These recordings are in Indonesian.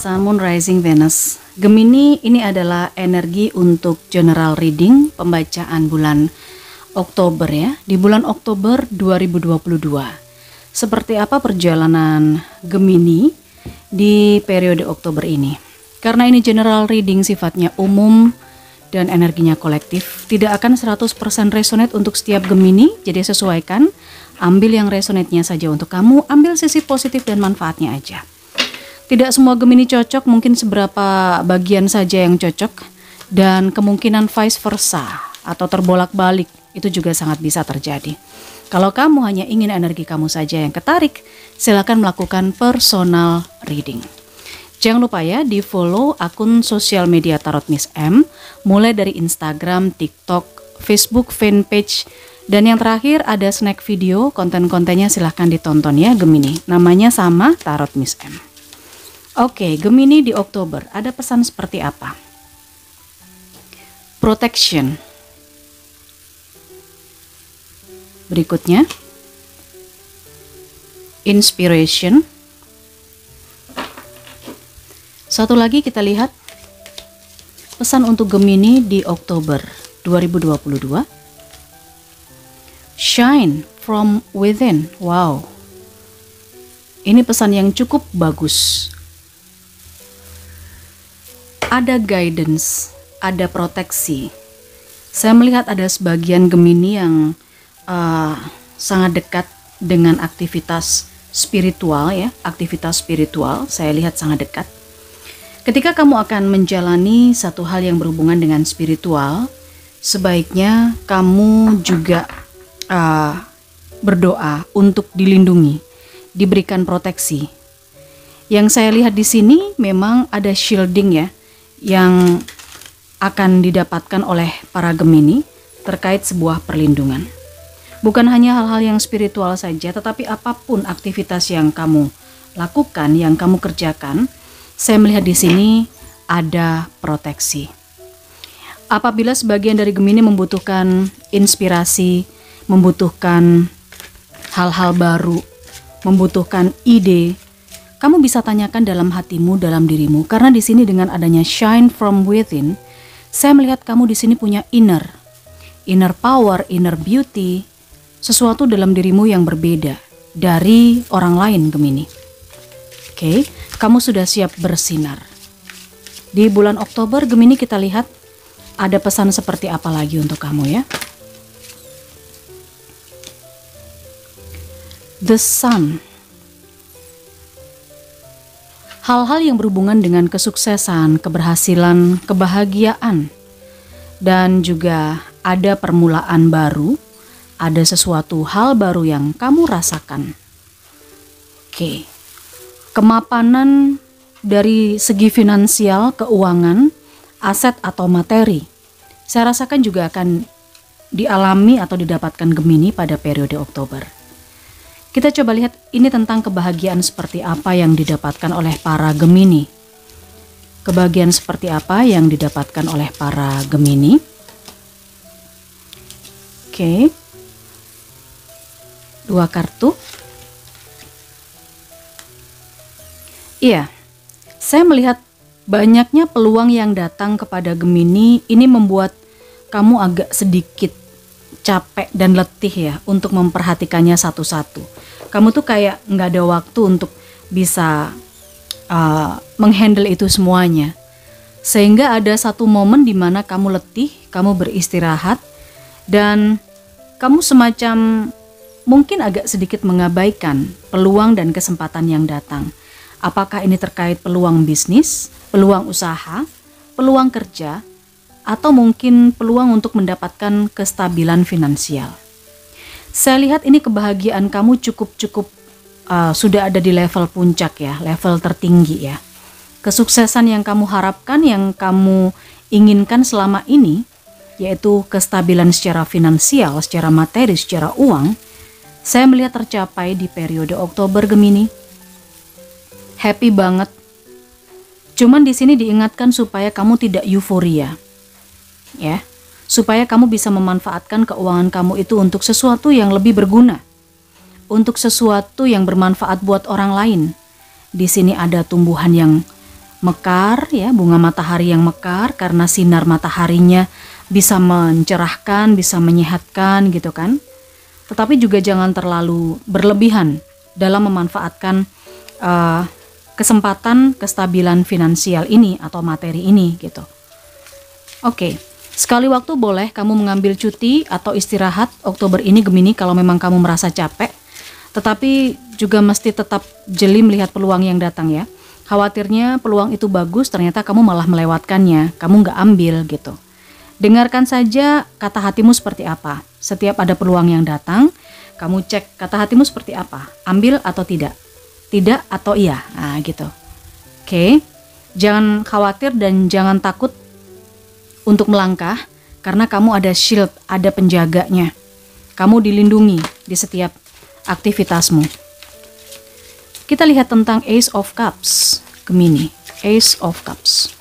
Sun, Moon, Rising, Venus. Gemini ini adalah energi untuk general reading, pembacaan bulan Oktober ya. Di bulan Oktober 2022. Seperti apa perjalanan Gemini di periode Oktober ini? Karena ini general reading sifatnya umum dan energinya kolektif, tidak akan 100% resonate untuk setiap Gemini, jadi sesuaikan, ambil yang resonate-nya saja untuk kamu, ambil sisi positif dan manfaatnya aja. Tidak semua Gemini cocok, mungkin seberapa bagian saja yang cocok, dan kemungkinan vice versa atau terbolak-balik itu juga sangat bisa terjadi. Kalau kamu hanya ingin energi kamu saja yang ketarik, silakan melakukan personal reading. Jangan lupa ya di follow akun sosial media Tarot Miss M, mulai dari Instagram, TikTok, Facebook fanpage, dan yang terakhir ada snack video, konten-kontennya silahkan ditonton ya Gemini. Namanya sama, Tarot Miss M. Oke, Gemini di Oktober, ada pesan seperti apa? Protection. Berikutnya, inspiration. Satu lagi kita lihat pesan untuk Gemini di Oktober 2022. Shine from within. Wow. Ini pesan yang cukup bagus. Ada guidance, ada proteksi. Saya melihat ada sebagian Gemini yang sangat dekat dengan aktivitas spiritual ya, aktivitas spiritual. Saya lihat sangat dekat. Ketika kamu akan menjalani satu hal yang berhubungan dengan spiritual, sebaiknya kamu juga berdoa untuk dilindungi, diberikan proteksi. Yang saya lihat di sini memang ada shielding ya, yang akan didapatkan oleh para Gemini terkait sebuah perlindungan. Bukan hanya hal-hal yang spiritual saja, tetapi apapun aktivitas yang kamu lakukan, yang kamu kerjakan, saya melihat di sini ada proteksi. Apabila sebagian dari Gemini membutuhkan inspirasi, membutuhkan hal-hal baru, membutuhkan ide, kamu bisa tanyakan dalam hatimu, dalam dirimu. Karena di sini dengan adanya shine from within, saya melihat kamu di sini punya inner power, inner beauty, sesuatu dalam dirimu yang berbeda dari orang lain Gemini. Oke, kamu sudah siap bersinar. Di bulan Oktober Gemini kita lihat ada pesan seperti apa lagi untuk kamu ya. The Sun. Hal-hal yang berhubungan dengan kesuksesan, keberhasilan, kebahagiaan, dan juga ada permulaan baru, ada sesuatu hal baru yang kamu rasakan. Oke, kemapanan dari segi finansial, keuangan, aset atau materi, saya rasakan juga akan dialami atau didapatkan Gemini pada periode Oktober. Kita coba lihat ini tentang kebahagiaan seperti apa yang didapatkan oleh para Gemini. Kebahagiaan seperti apa yang didapatkan oleh para Gemini. Oke. 2 kartu. Iya. Saya melihat banyaknya peluang yang datang kepada Gemini. Ini membuat kamu agak sedikit capek dan letih ya untuk memperhatikannya satu-satu. Kamu tuh kayak nggak ada waktu untuk bisa menghandle itu semuanya. Sehingga ada satu momen di mana kamu letih, kamu beristirahat, dan kamu semacam mungkin agak sedikit mengabaikan peluang dan kesempatan yang datang. Apakah ini terkait peluang bisnis, peluang usaha, peluang kerja, atau mungkin peluang untuk mendapatkan kestabilan finansial. Saya lihat ini kebahagiaan kamu cukup sudah ada di level puncak ya, level tertinggi ya. Kesuksesan yang kamu harapkan, yang kamu inginkan selama ini, yaitu kestabilan secara finansial, secara materi, secara uang, saya melihat tercapai di periode Oktober Gemini. Happy banget. Cuman di sini diingatkan supaya kamu tidak euforia. Ya, supaya kamu bisa memanfaatkan keuangan kamu itu untuk sesuatu yang lebih berguna, untuk sesuatu yang bermanfaat buat orang lain. Di sini ada tumbuhan yang mekar ya, bunga matahari yang mekar karena sinar mataharinya bisa mencerahkan, bisa menyehatkan gitu kan. Tetapi juga jangan terlalu berlebihan dalam memanfaatkan kesempatan kestabilan finansial ini atau materi ini gitu. Oke, sekali waktu boleh kamu mengambil cuti atau istirahat Oktober ini Gemini kalau memang kamu merasa capek. Tetapi juga mesti tetap jeli melihat peluang yang datang ya. Khawatirnya peluang itu bagus, ternyata kamu malah melewatkannya, kamu nggak ambil gitu. Dengarkan saja kata hatimu seperti apa. Setiap ada peluang yang datang, kamu cek kata hatimu seperti apa. Ambil atau tidak? Tidak atau iya? Nah gitu. Oke, jangan khawatir dan jangan takut untuk melangkah, karena kamu ada shield, ada penjaganya. Kamu dilindungi di setiap aktivitasmu. Kita lihat tentang Ace of Cups, Gemini. Ace of Cups.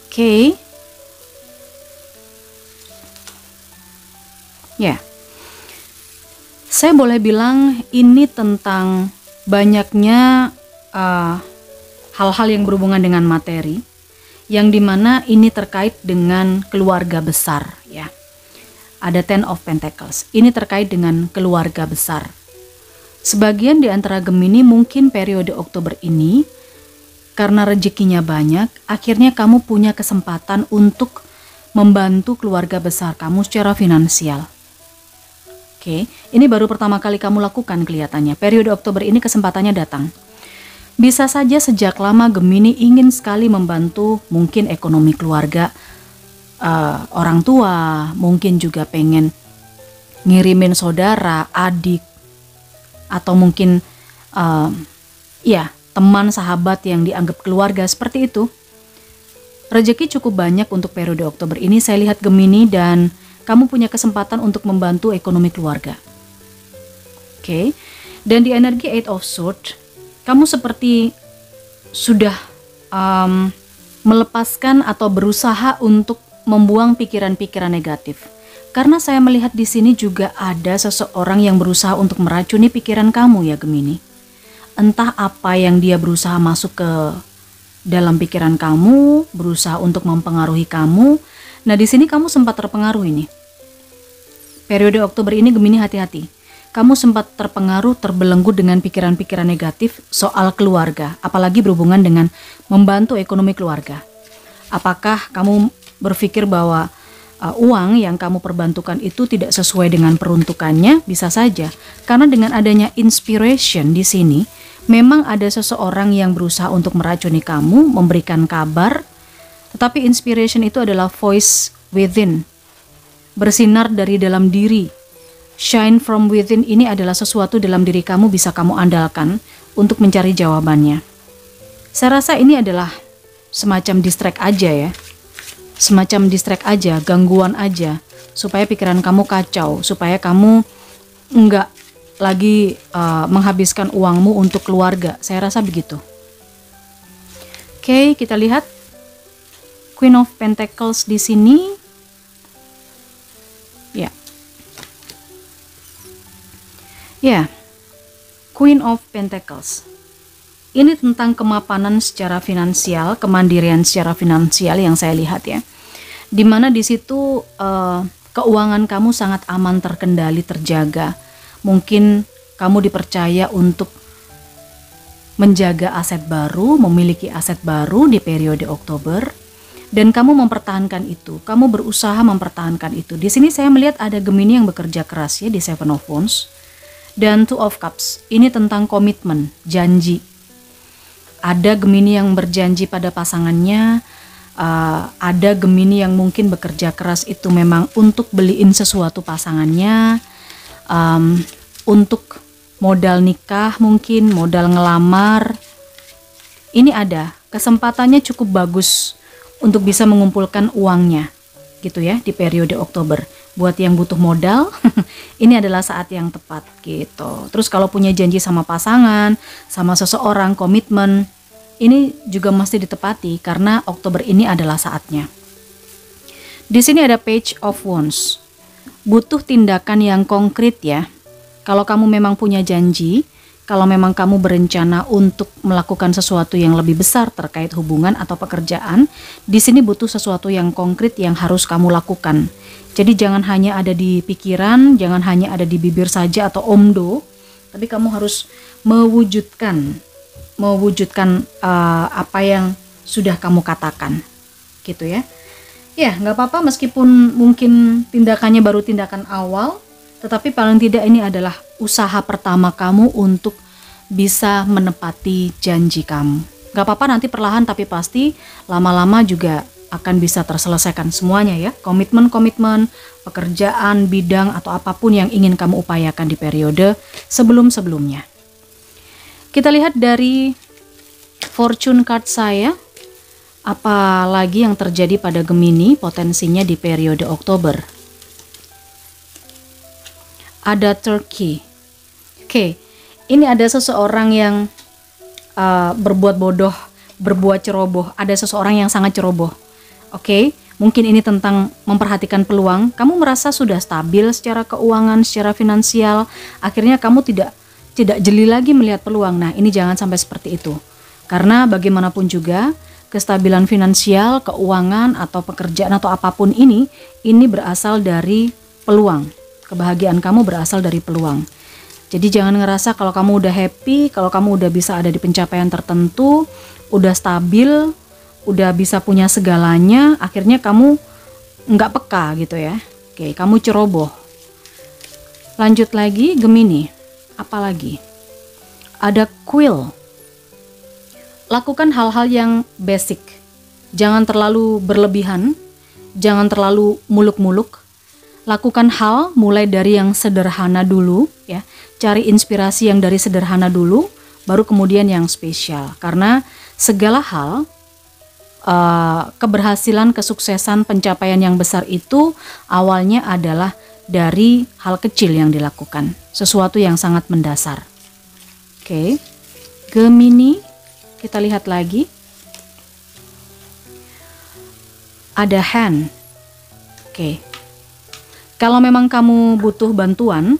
Oke. Ya. Saya boleh bilang ini tentang banyaknya hal-hal yang berhubungan dengan materi, yang dimana ini terkait dengan keluarga besar ya. Ada Ten of Pentacles, ini terkait dengan keluarga besar. Sebagian di antara Gemini mungkin periode Oktober ini, karena rezekinya banyak, akhirnya kamu punya kesempatan untuk membantu keluarga besar kamu secara finansial. Oke, ini baru pertama kali kamu lakukan kelihatannya. Periode Oktober ini kesempatannya datang. Bisa saja sejak lama Gemini ingin sekali membantu mungkin ekonomi keluarga, orang tua, mungkin juga pengen ngirimin saudara, adik, atau mungkin teman sahabat yang dianggap keluarga seperti itu. Rezeki cukup banyak untuk periode Oktober ini saya lihat Gemini, dan kamu punya kesempatan untuk membantu ekonomi keluarga. Oke. Dan di energi Eight of Swords, kamu seperti sudah melepaskan atau berusaha untuk membuang pikiran-pikiran negatif. Karena saya melihat di sini juga ada seseorang yang berusaha untuk meracuni pikiran kamu ya Gemini. Entah apa yang dia berusaha masuk ke dalam pikiran kamu, berusaha untuk mempengaruhi kamu. Nah di sini kamu sempat terpengaruh ini. Periode Oktober ini Gemini hati-hati. Kamu sempat terpengaruh, terbelenggu dengan pikiran-pikiran negatif soal keluarga, apalagi berhubungan dengan membantu ekonomi keluarga. Apakah kamu berpikir bahwa uang yang kamu perbantukan itu tidak sesuai dengan peruntukannya? Bisa saja, karena dengan adanya inspiration di sini, memang ada seseorang yang berusaha untuk meracuni kamu, memberikan kabar. Tetapi inspiration itu adalah voice within, bersinar dari dalam diri. Shine from within ini adalah sesuatu dalam diri kamu bisa kamu andalkan untuk mencari jawabannya. Saya rasa ini adalah semacam distract aja ya. Semacam distract aja, gangguan aja. Supaya pikiran kamu kacau, supaya kamu enggak lagi menghabiskan uangmu untuk keluarga. Saya rasa begitu. Oke, kita lihat Queen of Pentacles di sini. Ya. Queen of Pentacles. Ini tentang kemapanan secara finansial, kemandirian secara finansial yang saya lihat ya. Dimana di situ keuangan kamu sangat aman, terkendali, terjaga. Mungkin kamu dipercaya untuk menjaga aset baru, memiliki aset baru di periode Oktober. Dan kamu mempertahankan itu, kamu berusaha mempertahankan itu. Di sini saya melihat ada Gemini yang bekerja keras ya di Seven of Wands. Dan Two of Cups, ini tentang komitmen, janji. Ada Gemini yang berjanji pada pasangannya, ada Gemini yang mungkin bekerja keras itu memang untuk beliin sesuatu pasangannya, untuk modal nikah mungkin, modal ngelamar. Ini ada, kesempatannya cukup bagus untuk bisa mengumpulkan uangnya gitu ya di periode Oktober. Buat yang butuh modal, ini adalah saat yang tepat gitu. Terus kalau punya janji sama pasangan, sama seseorang, komitmen, ini juga mesti ditepati karena Oktober ini adalah saatnya. Di sini ada Page of Wands. Butuh tindakan yang konkret ya. Kalau kamu memang punya janji, kalau memang kamu berencana untuk melakukan sesuatu yang lebih besar terkait hubungan atau pekerjaan, di sini butuh sesuatu yang konkret yang harus kamu lakukan. Jadi jangan hanya ada di pikiran, jangan hanya ada di bibir saja atau omdo, tapi kamu harus mewujudkan apa yang sudah kamu katakan, gitu ya. Ya, nggak apa-apa meskipun mungkin tindakannya baru tindakan awal, tetapi paling tidak ini adalah usaha pertama kamu untuk bisa menepati janji kamu. Nggak apa-apa nanti perlahan tapi pasti lama-lama juga akan bisa terselesaikan semuanya ya. Komitmen-komitmen, pekerjaan, bidang atau apapun yang ingin kamu upayakan di periode sebelum-sebelumnya. Kita lihat dari fortune card saya, apa lagi yang terjadi pada Gemini potensinya di periode Oktober. Ada Turkey. Oke, ini ada seseorang yang berbuat bodoh, berbuat ceroboh. Ada seseorang yang sangat ceroboh. Oke, mungkin ini tentang memperhatikan peluang. Kamu merasa sudah stabil secara keuangan, secara finansial. Akhirnya kamu tidak jeli lagi melihat peluang. Nah, ini jangan sampai seperti itu. Karena bagaimanapun juga, kestabilan finansial, keuangan, atau pekerjaan atau apapun ini berasal dari peluang. Kebahagiaan kamu berasal dari peluang. Jadi jangan ngerasa kalau kamu udah happy, kalau kamu udah bisa ada di pencapaian tertentu, udah stabil, udah bisa punya segalanya, akhirnya kamu nggak peka gitu ya. Oke, kamu ceroboh. Lanjut lagi, Gemini. Apalagi? Ada Quill. Lakukan hal-hal yang basic. Jangan terlalu berlebihan, jangan terlalu muluk-muluk. Lakukan hal mulai dari yang sederhana dulu ya. Cari inspirasi yang dari sederhana dulu, baru kemudian yang spesial. Karena segala hal, keberhasilan, kesuksesan, pencapaian yang besar itu awalnya adalah dari hal kecil yang dilakukan. Sesuatu yang sangat mendasar. Oke, Gemini, kita lihat lagi. Ada Hand. Oke. Kalau memang kamu butuh bantuan,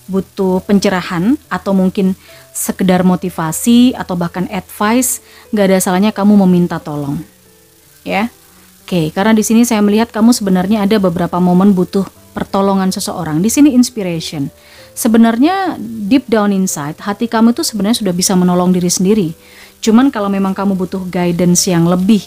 butuh pencerahan, atau mungkin sekedar motivasi atau bahkan advice, nggak ada salahnya kamu meminta tolong, ya. Oke, karena di sini saya melihat kamu sebenarnya ada beberapa momen butuh pertolongan seseorang. Di sini inspiration. Sebenarnya deep down inside, hati kamu itu sebenarnya sudah bisa menolong diri sendiri. Cuman kalau memang kamu butuh guidance yang lebih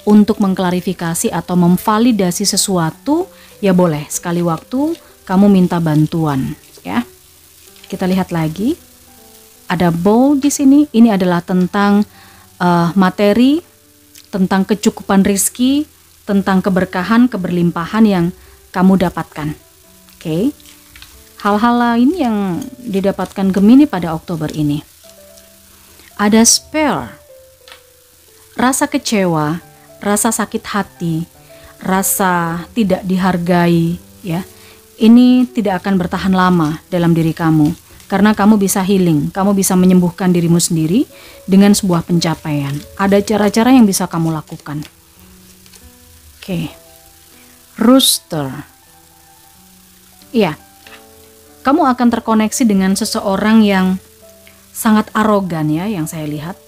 untuk mengklarifikasi atau memvalidasi sesuatu, ya boleh sekali waktu kamu minta bantuan, ya. Kita lihat lagi. Ada Bowl di sini. Ini adalah tentang materi, tentang kecukupan rezeki, tentang keberkahan, keberlimpahan yang kamu dapatkan. Oke. Hal-hal lain yang didapatkan Gemini pada Oktober ini. Ada Spare. Rasa kecewa, rasa sakit hati, rasa tidak dihargai, ya, ini tidak akan bertahan lama dalam diri kamu, karena kamu bisa healing, kamu bisa menyembuhkan dirimu sendiri dengan sebuah pencapaian. Ada cara-cara yang bisa kamu lakukan. Oke, Rooster. Iya, kamu akan terkoneksi dengan seseorang yang sangat arogan ya, yang saya lihat.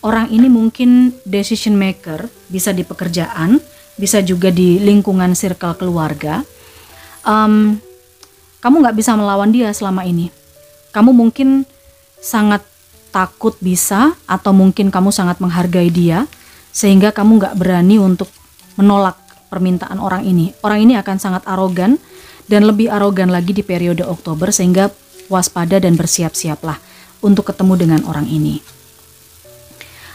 Orang ini mungkin decision maker, bisa di pekerjaan, bisa juga di lingkungan circle keluarga. Kamu nggak bisa melawan dia selama ini. Kamu mungkin sangat takut bisa, atau mungkin kamu sangat menghargai dia, sehingga kamu nggak berani untuk menolak permintaan orang ini. Orang ini akan sangat arogan, dan lebih arogan lagi di periode Oktober, sehingga waspada dan bersiap-siaplah untuk ketemu dengan orang ini.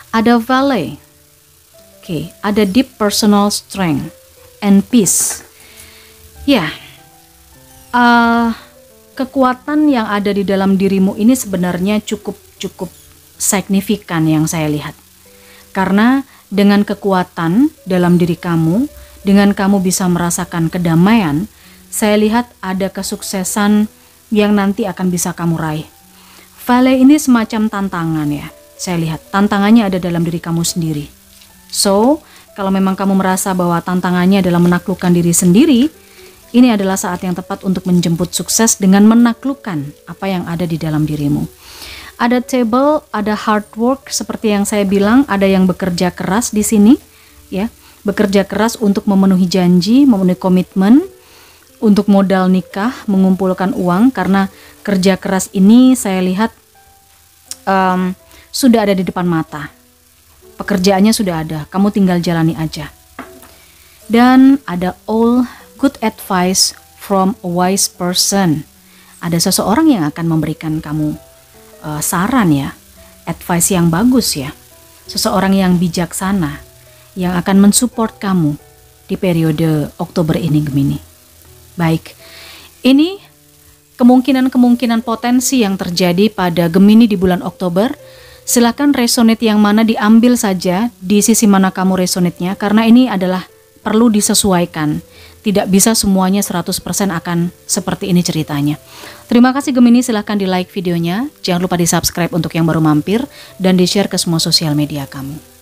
Ada Valet. Oke, ada deep personal strength and peace. Ya, kekuatan yang ada di dalam dirimu ini sebenarnya cukup signifikan yang saya lihat. Karena dengan kekuatan dalam diri kamu, dengan kamu bisa merasakan kedamaian, saya lihat ada kesuksesan yang nanti akan bisa kamu raih. Valet ini semacam tantangan ya. Saya lihat tantangannya ada dalam diri kamu sendiri. So, kalau memang kamu merasa bahwa tantangannya adalah menaklukkan diri sendiri, ini adalah saat yang tepat untuk menjemput sukses dengan menaklukkan apa yang ada di dalam dirimu. Ada table, ada hard work seperti yang saya bilang, ada yang bekerja keras di sini, ya. Bekerja keras untuk memenuhi janji, memenuhi komitmen, untuk modal nikah, mengumpulkan uang, karena kerja keras ini saya lihat sudah ada di depan mata. Pekerjaannya sudah ada, kamu tinggal jalani aja. Dan ada all good advice from a wise person. Ada seseorang yang akan memberikan kamu saran ya, advice yang bagus ya. Seseorang yang bijaksana yang akan mensupport kamu di periode Oktober ini, Gemini. Baik, ini kemungkinan-kemungkinan potensi yang terjadi pada Gemini di bulan Oktober. Silakan resonate yang mana, diambil saja di sisi mana kamu resonate-nya, karena ini adalah perlu disesuaikan. Tidak bisa semuanya 100% akan seperti ini ceritanya. Terima kasih Gemini, silahkan di like videonya. Jangan lupa di subscribe untuk yang baru mampir dan di share ke semua sosial media kamu.